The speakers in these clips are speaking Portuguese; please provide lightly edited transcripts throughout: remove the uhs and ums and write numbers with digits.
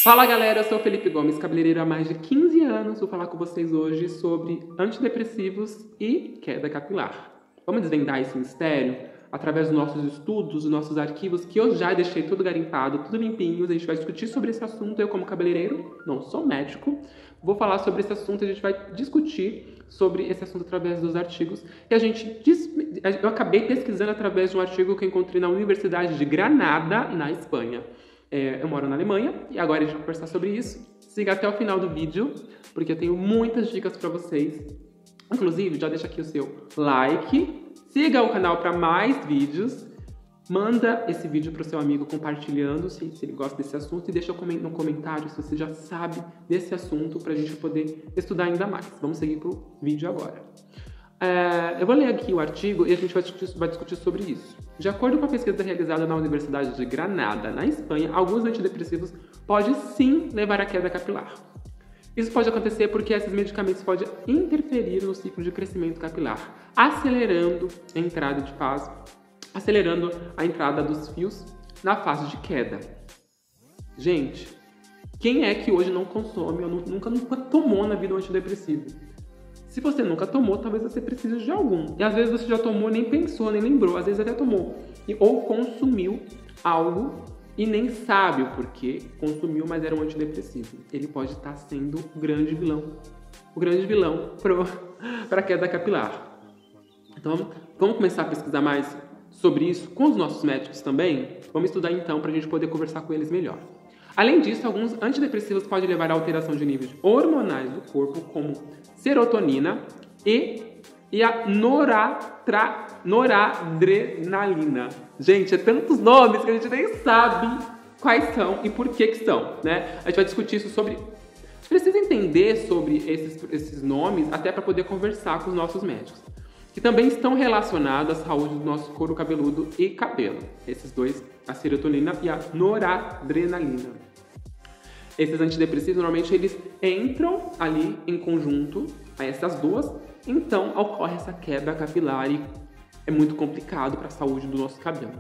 Fala galera, eu sou o Felipe Gomes, cabeleireiro há mais de 15 anos. Vou falar com vocês hoje sobre antidepressivos e queda capilar. Vamos desvendar esse mistério através dos nossos estudos, dos nossos arquivos, que eu já deixei tudo garimpado, tudo limpinho. A gente vai discutir sobre esse assunto. Eu, como cabeleireiro, não sou médico, vou falar sobre esse assunto. A gente vai discutir sobre esse assunto através dos artigos. E eu acabei pesquisando através de um artigo que eu encontrei na Universidade de Granada, na Espanha. Eu moro na Alemanha e agora a gente vai conversar sobre isso. Siga até o final do vídeo, porque eu tenho muitas dicas para vocês. Inclusive, já deixa aqui o seu like, siga o canal para mais vídeos, manda esse vídeo para o seu amigo compartilhando se ele gosta desse assunto e deixa no comentário se você já sabe desse assunto para a gente poder estudar ainda mais. Vamos seguir para o vídeo agora. Eu vou ler aqui o artigo e a gente vai discutir sobre isso. De acordo com a pesquisa realizada na Universidade de Granada, na Espanha, alguns antidepressivos podem sim levar à queda capilar. Isso pode acontecer porque esses medicamentos podem interferir no ciclo de crescimento capilar, acelerando a entrada dos fios na fase de queda. Gente, quem é que hoje não consome ou nunca tomou na vida um antidepressivo? Se você nunca tomou, talvez você precise de algum. E às vezes você já tomou, nem pensou, nem lembrou. Às vezes até tomou. Ou consumiu algo e nem sabe o porquê consumiu, mas era um antidepressivo. Ele pode estar sendo o grande vilão. O grande vilão para a queda capilar. Então, vamos começar a pesquisar mais sobre isso com os nossos médicos também? Vamos estudar então para a gente poder conversar com eles melhor. Além disso, alguns antidepressivos podem levar à alteração de níveis hormonais do corpo, como serotonina e a noradrenalina. Gente, é tantos nomes que a gente nem sabe quais são e por que são, né? A gente vai discutir isso sobre... A gente precisa entender sobre esses nomes até para poder conversar com os nossos médicos, que também estão relacionados à saúde do nosso couro cabeludo e cabelo. Esses dois, a serotonina e a noradrenalina. Esses antidepressivos, normalmente, eles entram ali em conjunto a essas duas, então ocorre essa queda capilar e é muito complicado para a saúde do nosso cabelo.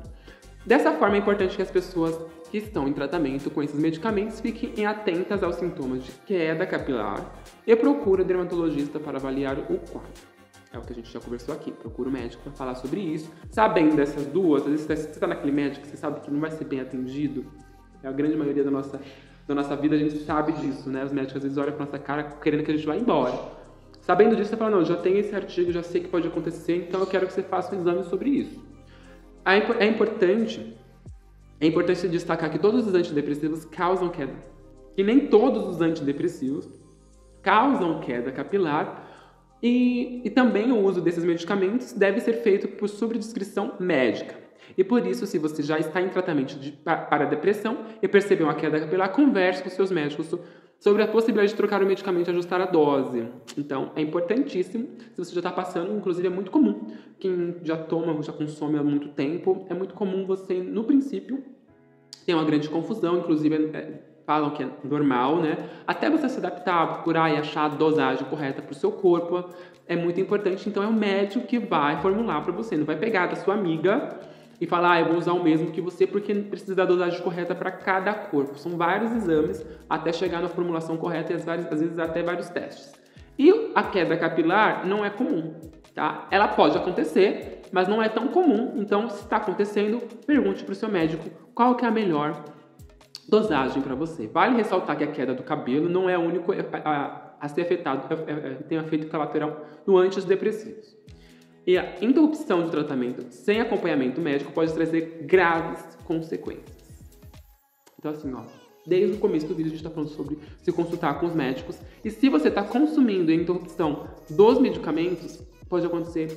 Dessa forma, é importante que as pessoas que estão em tratamento com esses medicamentos fiquem atentas aos sintomas de queda capilar e procurem o dermatologista para avaliar o quadro. É o que a gente já conversou aqui. Procura o médico para falar sobre isso. Sabendo dessas duas, às vezes você está naquele médico que você sabe que não vai ser bem atendido. A grande maioria da nossa vida a gente sabe disso, né? Os médicos às vezes olham para nossa cara querendo que a gente vá embora. Sabendo disso, você fala, não, já tem esse artigo, já sei que pode acontecer, então eu quero que você faça um exame sobre isso. É importante destacar que todos os antidepressivos causam queda. E nem todos os antidepressivos causam queda capilar. E também o uso desses medicamentos deve ser feito por sobredescrição médica. E por isso, se você já está em tratamento para a depressão e percebeu uma queda capilar, converse com seus médicos sobre a possibilidade de trocar o medicamento e ajustar a dose. Então, é importantíssimo. Se você já está passando, inclusive é muito comum. Quem já consome há muito tempo, é muito comum você, no princípio, ter uma grande confusão, inclusive... falam que é normal, né? Até você se adaptar, procurar e achar a dosagem correta para o seu corpo, é muito importante. Então, é o médico que vai formular para você. Não vai pegar da sua amiga e falar, eu vou usar o mesmo que você, porque precisa da dosagem correta para cada corpo. São vários exames até chegar na formulação correta e às vezes até vários testes. E a queda capilar não é comum, tá? Ela pode acontecer, mas não é tão comum. Então, se está acontecendo, pergunte para o seu médico qual que é a melhor dosagem para você. Vale ressaltar que a queda do cabelo não é o único a ser afetado, tem efeito colateral no antidepressivos. E a interrupção de tratamento sem acompanhamento médico pode trazer graves consequências. Então assim, desde o começo do vídeo a gente está falando sobre se consultar com os médicos. E se você está consumindo a interrupção dos medicamentos, pode acontecer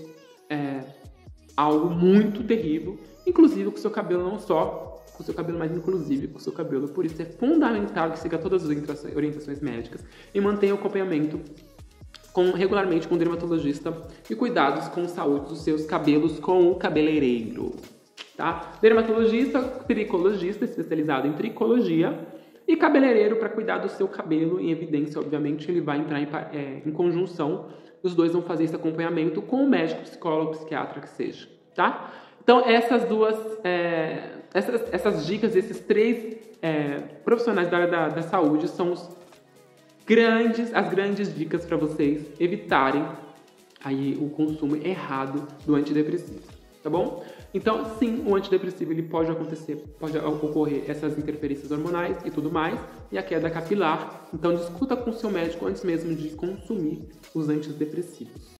algo muito terrível, inclusive com o seu cabelo, não só com o seu cabelo, mas inclusive com o seu cabelo. Por isso é fundamental que siga todas as orientações médicas e mantenha o acompanhamento regularmente com o dermatologista e cuidados com a saúde dos seus cabelos com o cabeleireiro, tá? Dermatologista, tricologista, especializado em tricologia, e cabeleireiro para cuidar do seu cabelo em evidência. Obviamente, ele vai entrar em conjunção, os dois vão fazer esse acompanhamento com o médico, psicólogo, psiquiatra que seja, tá? Então, essas dicas, esses três profissionais da área da saúde são as grandes dicas para vocês evitarem aí o consumo errado do antidepressivo, tá bom? Então, sim, o antidepressivo ele pode ocorrer essas interferências hormonais e tudo mais, e a queda capilar. Então, discuta com o seu médico antes mesmo de consumir os antidepressivos.